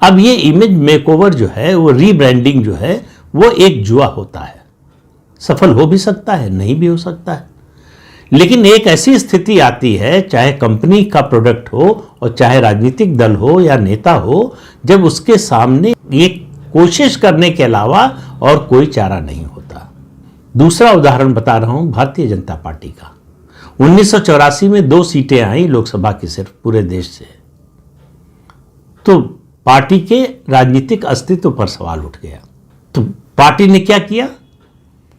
अब ये image makeover जो है, वो रीब्रांडिंग जो है, वो एक जुआ होता है। सफल हो भी सकता है, नहीं भी हो सकता है, लेकिन एक ऐसी स्थिति आती है, चाहे कंपनी का प्रोडक्ट हो और चाहे राजनीतिक दल हो या नेता हो, जब उसके सामने ये कोशिश करने के अलावा और कोई चारा नहीं होता। दूसरा उदाहरण बता रहा हूं भारतीय जनता पार्टी का। 1984 में 2 सीटें आई लोकसभा की, सिर्फ पूरे देश से, तो पार्टी के राजनीतिक अस्तित्व पर सवाल उठ गया। तो पार्टी ने क्या किया,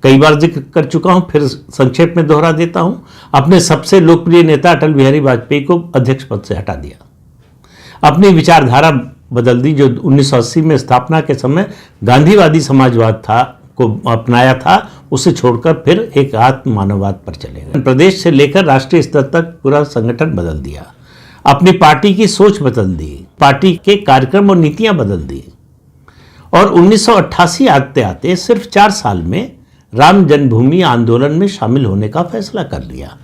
कई बार जिक्र कर चुका हूं, फिर संक्षेप में दोहरा देता हूं। अपने सबसे लोकप्रिय नेता अटल बिहारी वाजपेयी को अध्यक्ष पद से हटा दिया, अपनी विचारधारा बदल दी। जो 1980 में स्थापना के समय गांधीवादी समाजवाद था को अपनाया था, उसे छोड़कर फिर एक आत्म मानववाद पर चले गए। प्रदेश से लेकर राष्ट्रीय स्तर तक पूरा संगठन बदल दिया, अपनी पार्टी की सोच बदल दी, पार्टी के कार्यक्रम और नीतियां बदल दी, और 1988 आते आते सिर्फ 4 साल में राम जन्मभूमि आंदोलन में शामिल होने का फैसला कर लिया।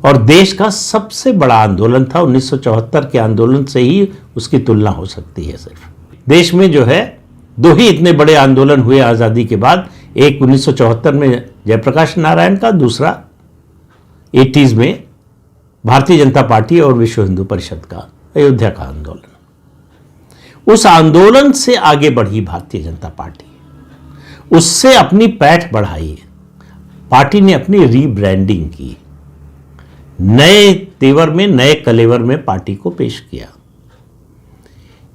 और देश का सबसे बड़ा आंदोलन था, 1974 के आंदोलन से ही उसकी तुलना हो सकती है। सिर्फ देश में जो है 2 ही इतने बड़े आंदोलन हुए आज़ादी के बाद, एक 1974 में जयप्रकाश नारायण का, दूसरा 80s में भारतीय जनता पार्टी और विश्व हिंदू परिषद का अयोध्या का आंदोलन। उस आंदोलन से आगे बढ़ी भारतीय जनता पार्टी, उससे अपनी पैठ बढ़ाई, पार्टी ने अपनी रीब्रांडिंग की, नए तेवर में, नए कलेवर में पार्टी को पेश किया।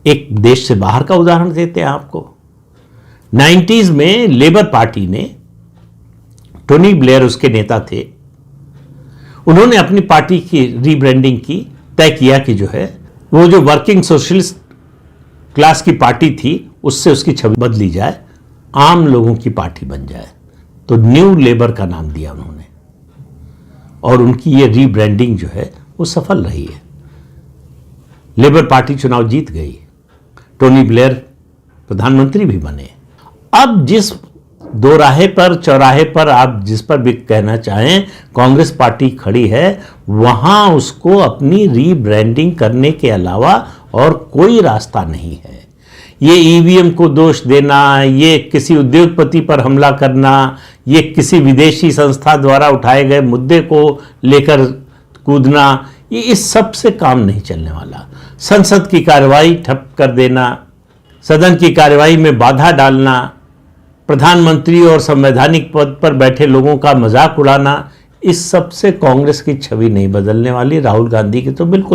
एक देश से बाहर का उदाहरण देते हैं आपको। 90s में लेबर पार्टी ने, टोनी ब्लेयर उसके नेता थे, उन्होंने अपनी पार्टी की रीब्रांडिंग की, तय किया कि जो है वो जो वर्किंग सोशलिस्ट क्लास की पार्टी थी, उससे उसकी छवि बदली जाए, आम लोगों की पार्टी बन जाए। तो न्यू लेबर का नाम दिया उन्होंने, और उनकी ये रीब्रांडिंग जो है वो सफल रही है। लेबर पार्टी चुनाव जीत गई, टोनी ब्लेयर प्रधानमंत्री भी बने। अब जिस दोराहे पर, चौराहे पर, आप जिस पर भी कहना चाहें, कांग्रेस पार्टी खड़ी है, वहां उसको अपनी रीब्रांडिंग करने के अलावा और कोई रास्ता नहीं है। ये ईवीएम को दोष देना, ये किसी उद्योगपति पर हमला करना, ये किसी विदेशी संस्था द्वारा उठाए गए मुद्दे को लेकर कूदना, ये इस सब से काम नहीं चलने वाला। संसद की कार्रवाई ठप कर देना, सदन की कार्रवाई में बाधा डालना, प्रधानमंत्री और संवैधानिक पद पर बैठे लोगों का मजाक उड़ाना, इस सब से कांग्रेस की छवि नहीं बदलने वाली। राहुल गांधी की तो बिल्कुल